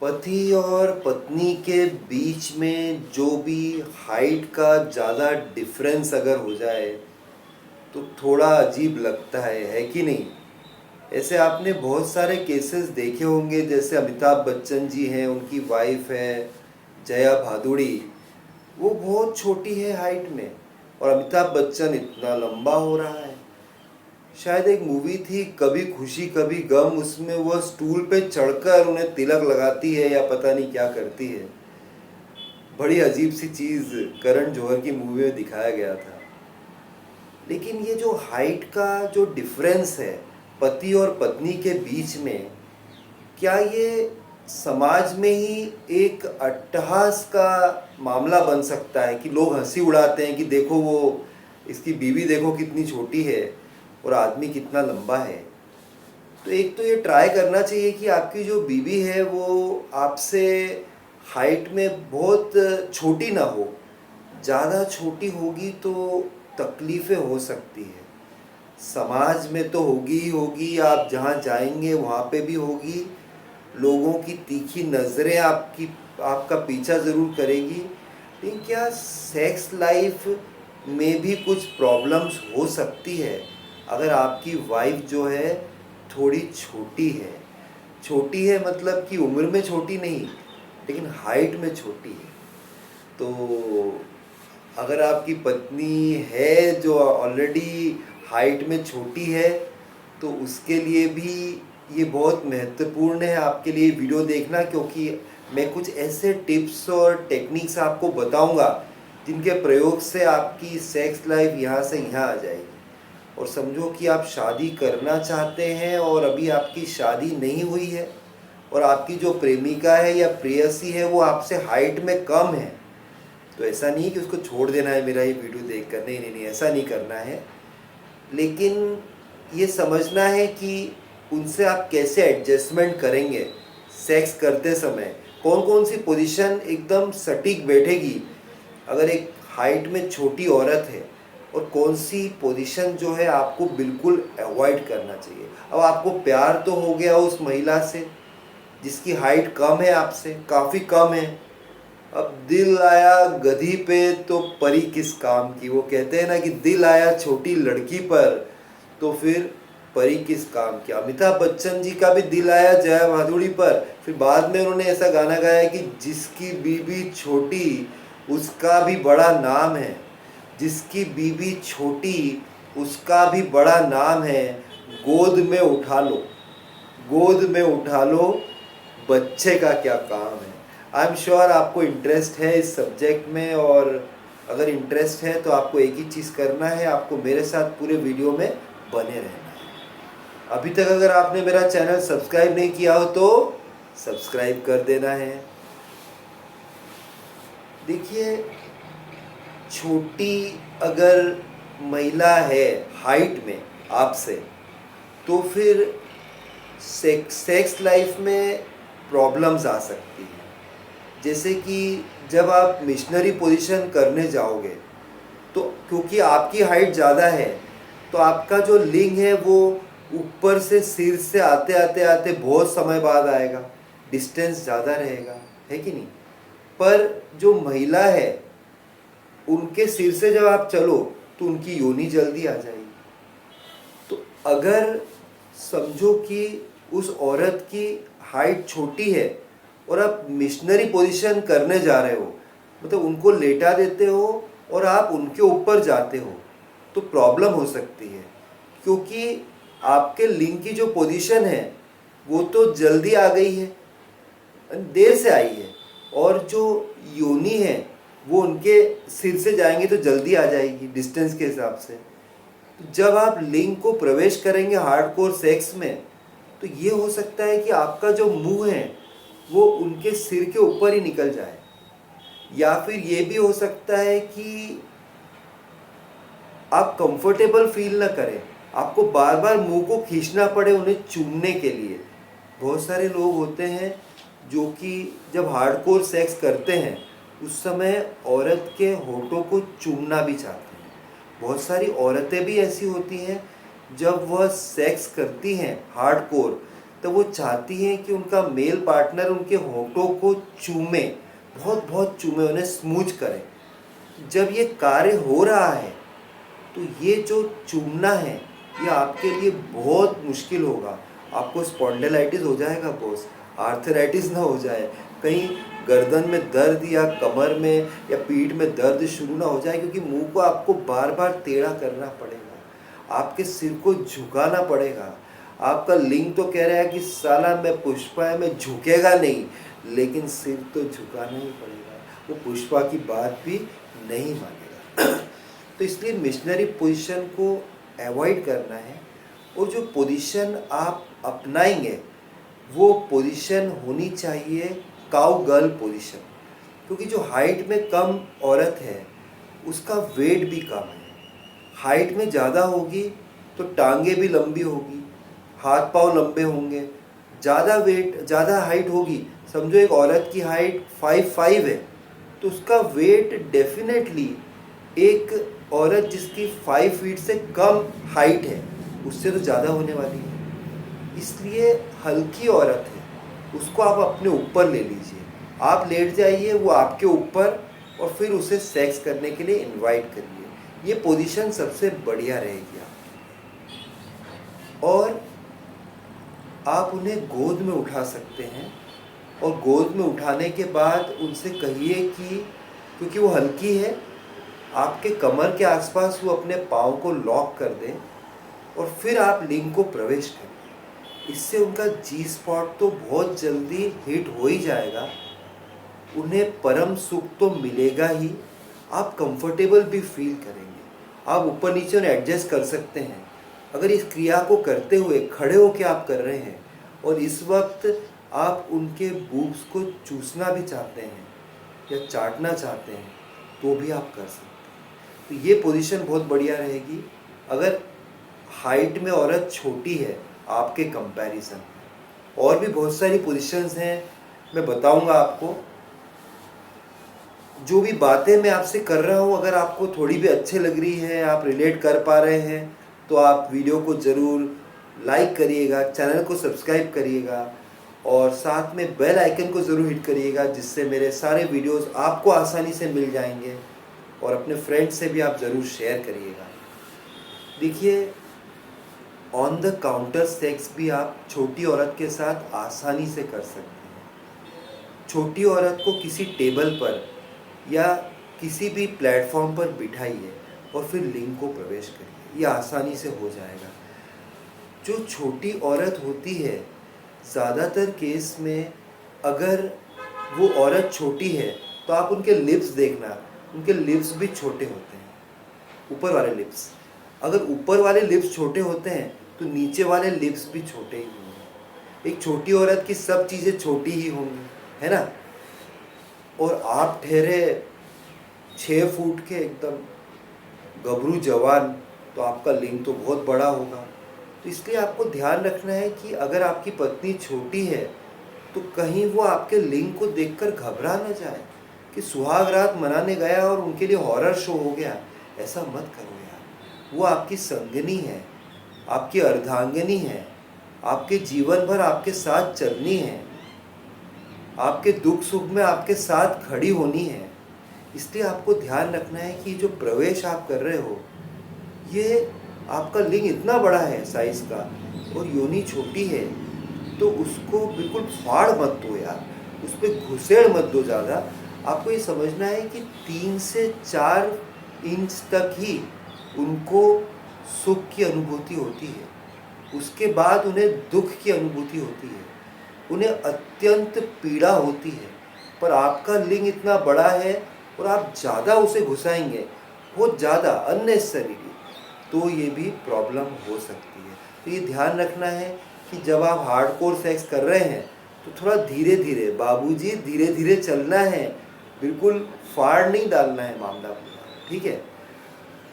पति और पत्नी के बीच में जो भी हाइट का ज़्यादा डिफरेंस अगर हो जाए तो थोड़ा अजीब लगता है कि नहीं। ऐसे आपने बहुत सारे केसेस देखे होंगे, जैसे अमिताभ बच्चन जी हैं, उनकी वाइफ है जया भादुड़ी। वो बहुत छोटी है हाइट में और अमिताभ बच्चन इतना लंबा हो रहा है। शायद एक मूवी थी कभी खुशी कभी गम, उसमें वह स्टूल पे चढ़कर उन्हें तिलक लगाती है या पता नहीं क्या करती है। बड़ी अजीब सी चीज़ करण जौहर की मूवी में दिखाया गया था। लेकिन ये जो हाइट का जो डिफरेंस है पति और पत्नी के बीच में, क्या ये समाज में ही एक अट्टहास का मामला बन सकता है कि लोग हंसी उड़ाते हैं कि देखो वो इसकी बीवी देखो कितनी छोटी है और आदमी कितना लंबा है। तो एक तो ये ट्राई करना चाहिए कि आपकी जो बीवी है वो आपसे हाइट में बहुत छोटी ना हो। ज़्यादा छोटी होगी तो तकलीफ़ें हो सकती है, समाज में तो होगी ही होगी, आप जहाँ जाएंगे वहाँ पे भी होगी। लोगों की तीखी नज़रें आपका पीछा ज़रूर करेगी। लेकिन क्या सेक्स लाइफ में भी कुछ प्रॉब्लम्स हो सकती है अगर आपकी वाइफ जो है थोड़ी छोटी है। छोटी है मतलब कि उम्र में छोटी नहीं, लेकिन हाइट में छोटी है। तो अगर आपकी पत्नी है जो ऑलरेडी हाइट में छोटी है तो उसके लिए भी ये बहुत महत्वपूर्ण है आपके लिए वीडियो देखना, क्योंकि मैं कुछ ऐसे टिप्स और टेक्निक्स आपको बताऊंगा जिनके प्रयोग से आपकी सेक्स लाइफ यहाँ से यहाँ आ जाएगी। और समझो कि आप शादी करना चाहते हैं और अभी आपकी शादी नहीं हुई है और आपकी जो प्रेमिका है या प्रेयसी है वो आपसे हाइट में कम है, तो ऐसा नहीं कि उसको छोड़ देना है मेरा ये वीडियो देख कर। नहीं नहीं नहीं, ऐसा नहीं करना है। लेकिन ये समझना है कि उनसे आप कैसे एडजस्टमेंट करेंगे सेक्स करते समय, कौन कौन सी पोजीशन एकदम सटीक बैठेगी अगर एक हाइट में छोटी औरत है, और कौन सी पोजीशन जो है आपको बिल्कुल अवॉइड करना चाहिए। अब आपको प्यार तो हो गया उस महिला से जिसकी हाइट कम है, आपसे काफ़ी कम है। अब दिल आया गधी पे तो परी किस काम की, वो कहते हैं ना कि दिल आया छोटी लड़की पर तो फिर परी किस काम की। अमिताभ बच्चन जी का भी दिल आया जया भादुड़ी पर, फिर बाद में उन्होंने ऐसा गाना गाया कि जिसकी बीबी छोटी उसका भी बड़ा नाम है, जिसकी बीबी छोटी उसका भी बड़ा नाम है, गोद में उठा लो, गोद में उठा लो, बच्चे का क्या काम है। आई एम श्योर आपको इंटरेस्ट है इस सब्जेक्ट में, और अगर इंटरेस्ट है तो आपको एक ही चीज़ करना है, आपको मेरे साथ पूरे वीडियो में बने रहना है। अभी तक अगर आपने मेरा चैनल सब्सक्राइब नहीं किया हो तो सब्सक्राइब कर देना है। देखिए, छोटी अगर महिला है हाइट में आपसे तो फिर सेक्स लाइफ में प्रॉब्लम्स आ सकती है। जैसे कि जब आप मिशनरी पोजीशन करने जाओगे तो क्योंकि आपकी हाइट ज़्यादा है तो आपका जो लिंग है वो ऊपर से सिर से आते आते आते बहुत समय बाद आएगा, डिस्टेंस ज़्यादा रहेगा, है कि नहीं। पर जो महिला है उनके सिर से जब आप चलो तो उनकी योनि जल्दी आ जाएगी। तो अगर समझो कि उस औरत की हाइट छोटी है और आप मिशनरी पोजीशन करने जा रहे हो, मतलब उनको लेटा देते हो और आप उनके ऊपर जाते हो, तो प्रॉब्लम हो सकती है। क्योंकि आपके लिंग की जो पोजीशन है वो तो जल्दी आ गई है, देर से आई है, और जो योनि है वो उनके सिर से जाएंगे तो जल्दी आ जाएगी डिस्टेंस के हिसाब से। तो जब आप लिंग को प्रवेश करेंगे हार्डकोर सेक्स में तो ये हो सकता है कि आपका जो मुंह है वो उनके सिर के ऊपर ही निकल जाए, या फिर ये भी हो सकता है कि आप कंफर्टेबल फील ना करें, आपको बार बार मुंह को खींचना पड़े उन्हें चूमने के लिए। बहुत सारे लोग होते हैं जो कि जब हार्डकोर सेक्स करते हैं उस समय औरत के होठों को चूमना भी चाहते हैं। बहुत सारी औरतें भी ऐसी होती हैं जब वह सेक्स करती हैं हार्डकोर तो वो चाहती हैं कि उनका मेल पार्टनर उनके होठों को चूमे, बहुत बहुत चूमे, उन्हें स्मूच करे। जब ये कार्य हो रहा है तो ये जो चूमना है ये आपके लिए बहुत मुश्किल होगा। आपको स्पॉन्डिलाइटिस हो जाएगा बॉस, आर्थराइटिस ना हो जाए, कहीं गर्दन में दर्द या कमर में या पीठ में दर्द शुरू ना हो जाए, क्योंकि मुंह को आपको बार बार टेढ़ा करना पड़ेगा, आपके सिर को झुकाना पड़ेगा। आपका लिंग तो कह रहा है कि साला मैं पुष्पा है, मैं झुकेगा नहीं, लेकिन सिर तो झुकाना ही पड़ेगा, वो पुष्पा की बात भी नहीं मानेगा। तो इसलिए मिशनरी पोजीशन को अवॉइड करना है, और जो पोजीशन आप अपनाएंगे वो पोजीशन होनी चाहिए काउ गर्ल पोजीशन, क्योंकि जो हाइट में कम औरत है उसका वेट भी कम है। हाइट में ज़्यादा होगी तो टांगे भी लंबी होगी, हाथ पांव लंबे होंगे। ज़्यादा वेट, ज़्यादा हाइट होगी, समझो एक औरत की हाइट 5'5" है, तो उसका वेट डेफिनेटली एक औरत जिसकी 5 फीट से कम हाइट है उससे तो ज़्यादा होने वाली है। इसलिए हल्की औरत है उसको आप अपने ऊपर ले लीजिए, आप लेट जाइए वो आपके ऊपर, और फिर उसे सेक्स करने के लिए इनवाइट करिए। ये पोजीशन सबसे बढ़िया रहेगी। और आप उन्हें गोद में उठा सकते हैं, और गोद में उठाने के बाद उनसे कहिए कि क्योंकि वो हल्की है, आपके कमर के आसपास वो अपने पाँव को लॉक कर दें, और फिर आप लिंग को प्रवेश करें। इससे उनका जी स्पॉट तो बहुत जल्दी हिट हो ही जाएगा, उन्हें परम सुख तो मिलेगा ही, आप कंफर्टेबल भी फील करेंगे। आप ऊपर नीचे उन्हें एडजस्ट कर सकते हैं। अगर इस क्रिया को करते हुए खड़े होकर आप कर रहे हैं और इस वक्त आप उनके बूब्स को चूसना भी चाहते हैं या चाटना चाहते हैं तो भी आप कर सकते हैं। तो ये पोजीशन बहुत बढ़िया रहेगी। अगर हाइट में औरत छोटी है आपके कंपैरिजन में। और भी बहुत सारी पोजीशंस हैं, मैं बताऊंगा आपको। जो भी बातें मैं आपसे कर रहा हूँ, अगर आपको थोड़ी भी अच्छी लग रही है, आप रिलेट कर पा रहे हैं, तो आप वीडियो को ज़रूर लाइक करिएगा, चैनल को सब्सक्राइब करिएगा, और साथ में बेल आइकन को ज़रूर हिट करिएगा, जिससे मेरे सारे वीडियोस आपको आसानी से मिल जाएंगे। और अपने फ्रेंड्स से भी आप ज़रूर शेयर करिएगा। देखिए, ऑन द काउंटर सेक्स भी आप छोटी औरत के साथ आसानी से कर सकते हैं। छोटी औरत को किसी टेबल पर या किसी भी प्लेटफॉर्म पर बिठाइए और फिर लिंग को प्रवेश करिए, ये आसानी से हो जाएगा। जो छोटी औरत होती है, ज़्यादातर केस में अगर वो औरत छोटी है तो आप उनके लिप्स देखना, उनके लिप्स भी छोटे होते हैं, ऊपर वाले लिप्स। अगर ऊपर वाले लिप्स छोटे होते हैं तो नीचे वाले लिप्स भी छोटे ही होंगे। एक छोटी औरत की सब चीज़ें छोटी ही होंगी, है ना। और आप ठहरे 6 फुट के एकदम गबरू जवान, तो आपका लिंग तो बहुत बड़ा होगा। तो इसलिए आपको ध्यान रखना है कि अगर आपकी पत्नी छोटी है तो कहीं वो आपके लिंग को देखकर घबरा न जाए कि सुहाग रात मनाने गया और उनके लिए हॉरर शो हो गया। ऐसा मत करो यार, वो आपकी संगिनी है, आपकी अर्धांगिनी है, आपके जीवन भर आपके साथ चलनी है, आपके दुख सुख में आपके साथ खड़ी होनी है। इसलिए आपको ध्यान रखना है कि जो प्रवेश आप कर रहे हो, ये आपका लिंग इतना बड़ा है साइज का और योनि छोटी है, तो उसको बिल्कुल फाड़ मत दो यार, उस पर घुसेड़ मत दो ज़्यादा। आपको ये समझना है कि 3 से 4 इंच तक ही उनको सुख की अनुभूति होती है, उसके बाद उन्हें दुख की अनुभूति होती है, उन्हें अत्यंत पीड़ा होती है। पर आपका लिंग इतना बड़ा है और आप ज़्यादा उसे घुसाएंगे, बहुत ज़्यादा अननेसेसरीली, तो ये भी प्रॉब्लम हो सकती है। तो ये ध्यान रखना है कि जब आप हार्डकोर सेक्स कर रहे हैं तो थोड़ा धीरे धीरे, बाबूजी धीरे धीरे चलना है, बिल्कुल फाड़ नहीं डालना है मामला पूरा, ठीक है,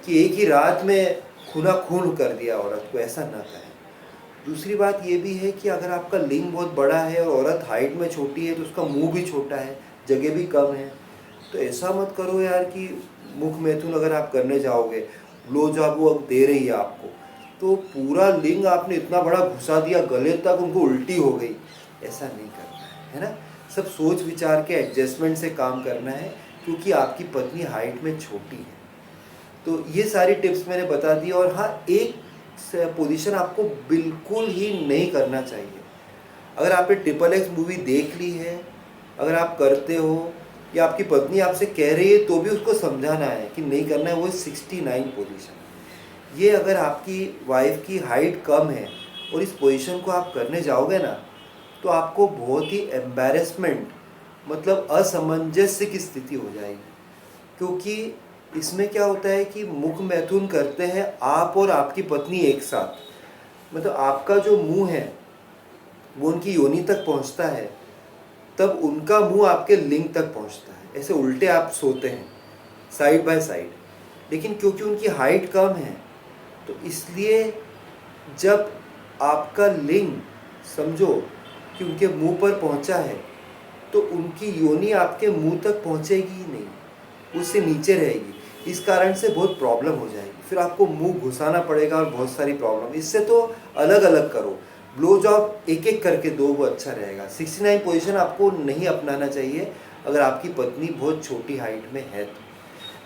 कि एक ही रात में खूना खून कर दिया औरत को, ऐसा ना करें। दूसरी बात ये भी है कि अगर आपका लिंग बहुत बड़ा है और औरत हाइट में छोटी है तो उसका मुंह भी छोटा है, जगह भी कम है, तो ऐसा मत करो यार कि मुख मैथुन अगर आप करने जाओगे, ब्लो जॉब वो दे रही है आपको, तो पूरा लिंग आपने इतना बड़ा घुसा दिया गले तक, उनको उल्टी हो गई। ऐसा नहीं करना है ना। सब सोच विचार के एडजस्टमेंट से काम करना है, क्योंकि आपकी पत्नी हाइट में छोटी है। तो ये सारी टिप्स मैंने बता दी। और हाँ, एक पोजीशन आपको बिल्कुल ही नहीं करना चाहिए। अगर आपने ट्रिपल एक्स मूवी देख ली है, अगर आप करते हो या आपकी पत्नी आपसे कह रही है, तो भी उसको समझाना है कि नहीं करना है। वो 69 पोजीशन, ये अगर आपकी वाइफ की हाइट कम है और इस पोजीशन को आप करने जाओगे ना, तो आपको बहुत ही एम्बैरेसमेंट, मतलब असमंजस्य की स्थिति हो जाएगी। क्योंकि इसमें क्या होता है कि मुख मैथुन करते हैं आप और आपकी पत्नी एक साथ। मतलब आपका जो मुंह है वो उनकी योनि तक पहुंचता है, तब उनका मुंह आपके लिंग तक पहुंचता है। ऐसे उल्टे आप सोते हैं साइड बाय साइड। लेकिन क्योंकि उनकी हाइट कम है, तो इसलिए जब आपका लिंग समझो कि उनके मुंह पर पहुंचा है, तो उनकी योनि आपके मुंह तक पहुंचेगी ही नहीं, उससे नीचे रहेगी। इस कारण से बहुत प्रॉब्लम हो जाएगी, फिर आपको मुंह घुसाना पड़ेगा और बहुत सारी प्रॉब्लम। इससे तो अलग अलग करो, ब्लो जॉब एक एक करके दो, वो अच्छा रहेगा। 69 पोजीशन आपको नहीं अपनाना चाहिए अगर आपकी पत्नी बहुत छोटी हाइट में है तो।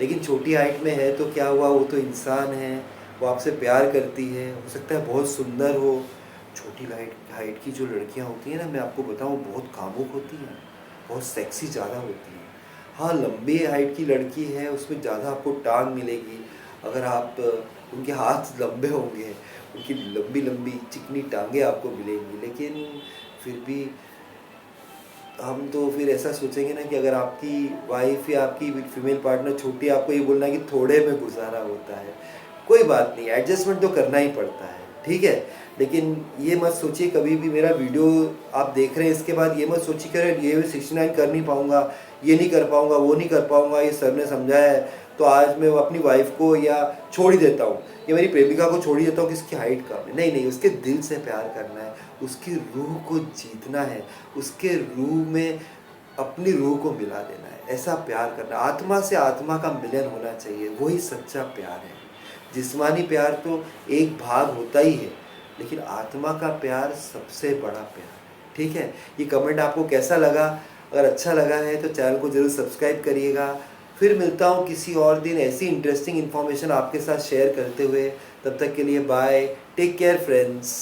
लेकिन छोटी हाइट में है तो क्या हुआ, वो तो इंसान है, वो आपसे प्यार करती है, हो सकता है बहुत सुंदर हो। छोटी हाइट की जो लड़कियां होती हैं ना, मैं आपको बताऊं, बहुत कामुक होती हैं, बहुत सेक्सी ज़्यादा होती हैं। हाँ, लंबी हाइट की लड़की है, उसमें ज़्यादा आपको टांग मिलेगी। अगर आप उनके हाथ लंबे होंगे, उनकी लंबी लंबी चिकनी टांगे आपको मिलेंगी। लेकिन फिर भी हम तो फिर ऐसा सोचेंगे ना कि अगर आपकी वाइफ या आपकी फीमेल पार्टनर छोटी है, आपको ये बोलना है कि थोड़े में गुजारा होता है। कोई बात नहीं, एडजस्टमेंट तो करना ही पड़ता है, ठीक है। लेकिन ये मत सोचिए कभी भी, मेरा वीडियो आप देख रहे हैं इसके बाद ये मत सोचिए कि ये 69 कर नहीं पाऊँगा, ये नहीं कर पाऊँगा, वो नहीं कर पाऊँगा, ये सर ने समझाया है तो आज मैं अपनी वाइफ को या छोड़ ही देता हूँ, या मेरी प्रेमिका को छोड़ ही देता हूँ कि इसकी हाइट कम है। नहीं नहीं, उसके दिल से प्यार करना है, उसकी रूह को जीतना है, उसके रूह में अपनी रूह को मिला देना है। ऐसा प्यार करना, आत्मा से आत्मा का मिलन होना चाहिए, वही सच्चा प्यार है। जिस्मानी प्यार तो एक भाग होता ही है, लेकिन आत्मा का प्यार सबसे बड़ा प्यार है, ठीक है। ये कमेंट आपको कैसा लगा? अगर अच्छा लगा है तो चैनल को ज़रूर सब्सक्राइब करिएगा। फिर मिलता हूँ किसी और दिन ऐसी इंटरेस्टिंग इन्फॉर्मेशन आपके साथ शेयर करते हुए। तब तक के लिए बाय, टेक केयर फ्रेंड्स।